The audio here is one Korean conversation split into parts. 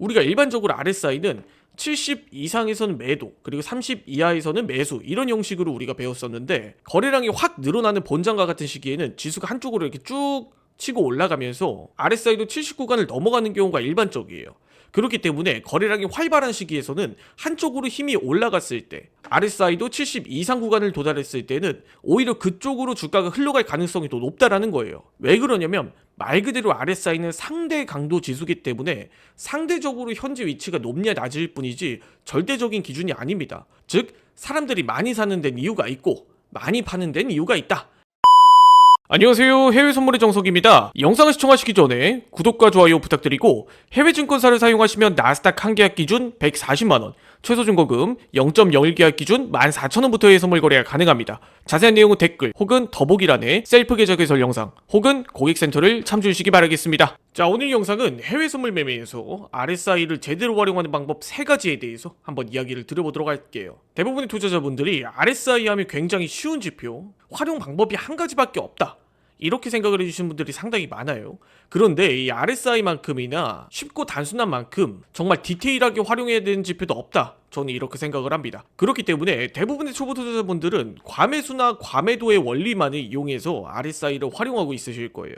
우리가 일반적으로 RSI는 70 이상에서는 매도, 그리고 30 이하에서는 매수, 이런 형식으로 우리가 배웠었는데, 거래량이 확 늘어나는 본장과 같은 시기에는 지수가 한쪽으로 이렇게 쭉 치고 올라가면서 RSI도 70 구간을 넘어가는 경우가 일반적이에요. 그렇기 때문에 거래량이 활발한 시기에서는 한쪽으로 힘이 올라갔을 때, RSI도 70 이상 구간을 도달했을 때는 오히려 그쪽으로 주가가 흘러갈 가능성이 더 높다라는 거예요. 왜 그러냐면 말 그대로 RSI는 상대 강도 지수기 때문에 상대적으로 현재 위치가 높냐 낮을 뿐이지 절대적인 기준이 아닙니다. 즉 사람들이 많이 사는 데는 이유가 있고 많이 파는 데는 이유가 있다. 안녕하세요, 해외 선물의 정석입니다. 이 영상을 시청하시기 전에 구독과 좋아요 부탁드리고, 해외 증권사를 사용하시면 나스닥 한 계약 기준 140만원, 최소 증거금 0.01 계약 기준 14,000원부터의 선물 거래가 가능합니다. 자세한 내용은 댓글 혹은 더보기란에 셀프 계좌 개설 영상 혹은 고객센터를 참조해 주시기 바라겠습니다. 자, 오늘 영상은 해외 선물 매매에서 RSI를 제대로 활용하는 방법 3가지에 대해서 한번 이야기를 드려보도록 할게요. 대부분의 투자자분들이 RSI 하면 굉장히 쉬운 지표, 활용 방법이 한 가지밖에 없다, 이렇게 생각을 해주시는 분들이 상당히 많아요. 그런데 이 RSI만큼이나 쉽고 단순한 만큼 정말 디테일하게 활용해야 되는 지표도 없다, 저는 이렇게 생각을 합니다. 그렇기 때문에 대부분의 초보 투자자분들은 과매수나 과매도의 원리만을 이용해서 RSI를 활용하고 있으실 거예요.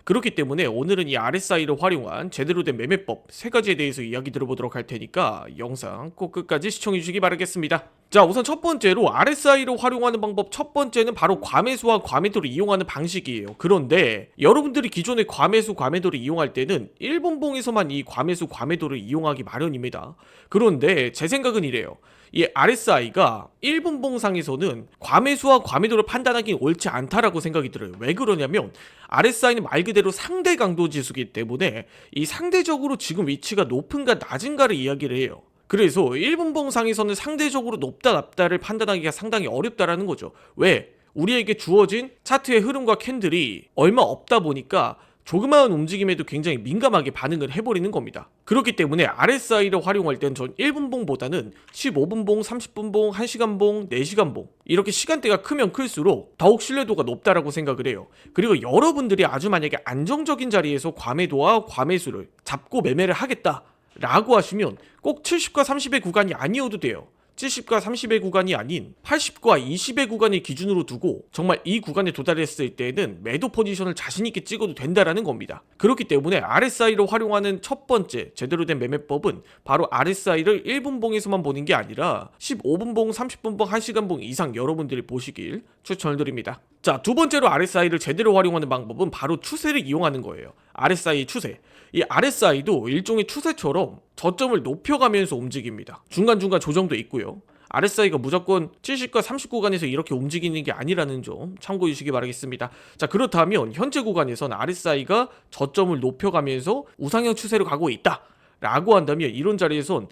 그렇기 때문에 오늘은 이 RSI를 활용한 제대로 된 매매법 3가지에 대해서 이야기 들어보도록 할 테니까 영상 꼭 끝까지 시청해 주시기 바라겠습니다. 자, 우선 첫 번째로 RSI를 활용하는 방법 첫 번째는 바로 과매수와 과매도를 이용하는 방식이에요. 그런데 여러분들이 기존의 과매수 과매도를 이용할 때는 일본봉에서만 이 과매수 과매도를 이용하기 마련입니다. 그런데 제 생각은 이래요. 이 RSI가 일본봉상에서는 과매수와 과매도를 판단하기 옳지 않다라고 생각이 들어요. 왜 그러냐면 RSI는 말 그대로 상대 강도 지수기 때문에 이 상대적으로 지금 위치가 높은가 낮은가를 이야기를 해요. 그래서 일본봉상에서는 상대적으로 높다 낮다를 판단하기가 상당히 어렵다라는 거죠. 왜? 우리에게 주어진 차트의 흐름과 캔들이 얼마 없다 보니까 조그마한 움직임에도 굉장히 민감하게 반응을 해버리는 겁니다. 그렇기 때문에 RSI를 활용할 땐 전 1분봉보다는 15분봉, 30분봉, 1시간봉, 4시간봉, 이렇게 시간대가 크면 클수록 더욱 신뢰도가 높다라고 생각을 해요. 그리고 여러분들이 아주 만약에 안정적인 자리에서 과매도와 과매수를 잡고 매매를 하겠다 라고 하시면 꼭 70과 30의 구간이 아니어도 돼요. 70과 30의 구간이 아닌 80과 20의 구간을 기준으로 두고 정말 이 구간에 도달했을 때는 매도 포지션을 자신있게 찍어도 된다라는 겁니다. 그렇기 때문에 RSI를 활용하는 첫 번째 제대로 된 매매법은 바로 RSI를 1분봉에서만 보는 게 아니라 15분봉, 30분봉, 1시간봉 이상 여러분들이 보시길 추천을 드립니다. 자, 두 번째로 RSI를 제대로 활용하는 방법은 바로 추세를 이용하는 거예요. RSI 추세. 이 RSI도 일종의 추세처럼 저점을 높여가면서 움직입니다. 중간중간 조정도 있고요. RSI가 무조건 70과 30 구간에서 이렇게 움직이는 게 아니라는 점 참고해 주시기 바라겠습니다. 자, 그렇다면 현재 구간에서는 RSI가 저점을 높여가면서 우상향 추세로 가고 있다 라고 한다면 이런 자리에선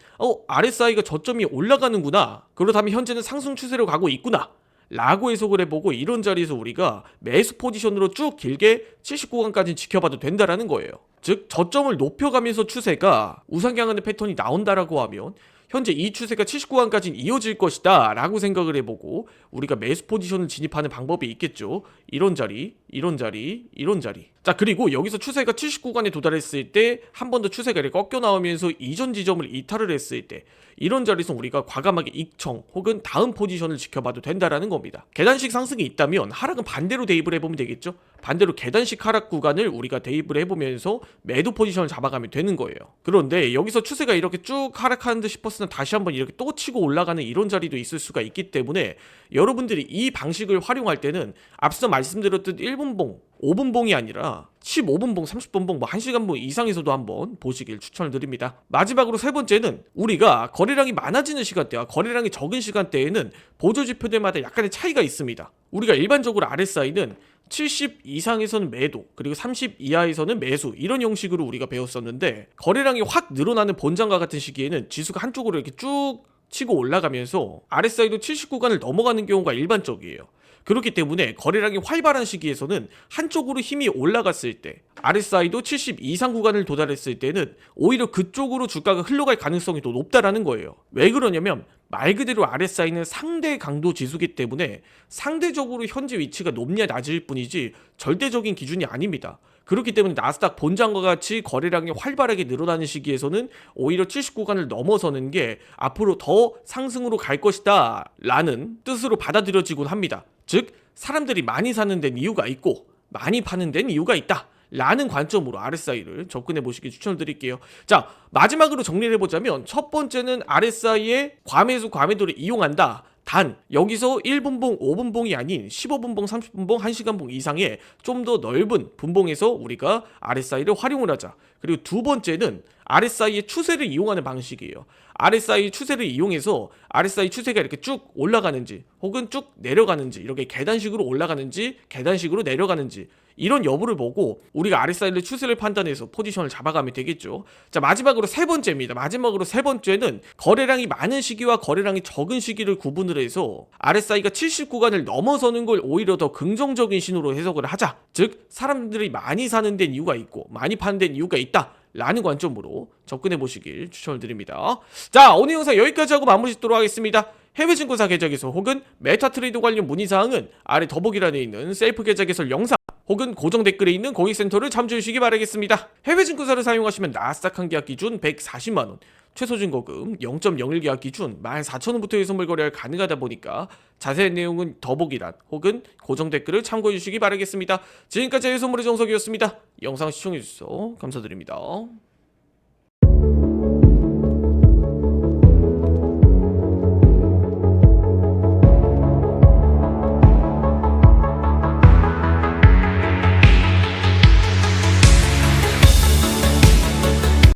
RSI가 저점이 올라가는구나, 그렇다면 현재는 상승 추세로 가고 있구나 라고 해석을 해보고, 이런 자리에서 우리가 매수 포지션으로 쭉 길게 70구간까지 지켜봐도 된다라는 거예요. 즉 저점을 높여가면서 추세가 우상향하는 패턴이 나온다라고 하면 현재 이 추세가 79강까지는 이어질 것이다 라고 생각을 해보고 우리가 매수 포지션을 진입하는 방법이 있겠죠. 이런 자리, 이런 자리, 이런 자리. 자, 그리고 여기서 추세가 79강에 도달했을 때 한 번 더 추세가 이렇게 꺾여 나오면서 이전 지점을 이탈을 했을 때 이런 자리에서 우리가 과감하게 익청 혹은 다음 포지션을 지켜봐도 된다라는 겁니다. 계단식 상승이 있다면 하락은 반대로 대입을 해보면 되겠죠. 반대로 계단식 하락 구간을 우리가 대입을 해보면서 매도 포지션을 잡아가면 되는 거예요. 그런데 여기서 추세가 이렇게 쭉 하락하는 듯 싶었으나 다시 한번 이렇게 또 치고 올라가는 이런 자리도 있을 수가 있기 때문에 여러분들이 이 방식을 활용할 때는 앞서 말씀드렸던 1분봉, 5분봉이 아니라 15분봉, 30분봉, 1시간봉 이상에서도 한번 보시길 추천을 드립니다. 마지막으로 세 번째는 우리가 거래량이 많아지는 시간대와 거래량이 적은 시간대에는 보조지표들마다 약간의 차이가 있습니다. 우리가 일반적으로 RSI는 70 이상에서는 매도, 그리고 30 이하에서는 매수, 이런 형식으로 우리가 배웠었는데 거래량이 확 늘어나는 본장과 같은 시기에는 지수가 한쪽으로 이렇게 쭉 치고 올라가면서 RSI도 70 구간을 넘어가는 경우가 일반적이에요. 그렇기 때문에 거래량이 활발한 시기에서는 한쪽으로 힘이 올라갔을 때 RSI도 70 이상 구간을 도달했을 때는 오히려 그쪽으로 주가가 흘러갈 가능성이 더 높다라는 거예요. 왜 그러냐면 말 그대로 RSI는 상대 강도 지수기 때문에 상대적으로 현재 위치가 높냐 낮을 뿐이지 절대적인 기준이 아닙니다. 그렇기 때문에 나스닥 본장과 같이 거래량이 활발하게 늘어나는 시기에서는 오히려 70구간을 넘어서는 게 앞으로 더 상승으로 갈 것이다 라는 뜻으로 받아들여지곤 합니다. 즉 사람들이 많이 사는 데는 이유가 있고 많이 파는 데는 이유가 있다 라는 관점으로 RSI를 접근해 보시기 추천드릴게요. 자, 마지막으로 정리를 해보자면 첫 번째는 RSI의 과매수 과매도를 이용한다. 단 여기서 1분봉, 5분봉이 아닌 15분봉, 30분봉, 1시간봉 이상의 좀 더 넓은 분봉에서 우리가 RSI를 활용을 하자. 그리고 두 번째는 RSI의 추세를 이용하는 방식이에요. RSI 추세를 이용해서 RSI 추세가 이렇게 쭉 올라가는지 혹은 쭉 내려가는지, 이렇게 계단식으로 올라가는지 계단식으로 내려가는지 이런 여부를 보고 우리가 RSI의 추세를 판단해서 포지션을 잡아가면 되겠죠. 자, 마지막으로 세 번째입니다. 마지막으로 세 번째는 거래량이 많은 시기와 거래량이 적은 시기를 구분을 해서 RSI가 70구간을 넘어서는 걸 오히려 더 긍정적인 신호로 해석을 하자. 즉 사람들이 많이 사는 데는 이유가 있고 많이 파는 데는 이유가 있다 라는 관점으로 접근해 보시길 추천을 드립니다. 자, 오늘 영상 여기까지 하고 마무리 짓도록 하겠습니다. 해외 증권사 계좌 개설 혹은 메타트레이드 관련 문의사항은 아래 더보기란에 있는 셀프 계좌 개설 영상 혹은 고정 댓글에 있는 고객센터를 참조해 주시기 바라겠습니다. 해외 증권사를 사용하시면 나스닥 한 계약 기준 140만원, 최소 증거금 0.01 계약 기준 14,000원부터의 선물 거래가 가능하다 보니까 자세한 내용은 더보기란 혹은 고정 댓글을 참고해 주시기 바라겠습니다. 지금까지 해외 선물의 정석이었습니다. 영상 시청해 주셔서 감사드립니다.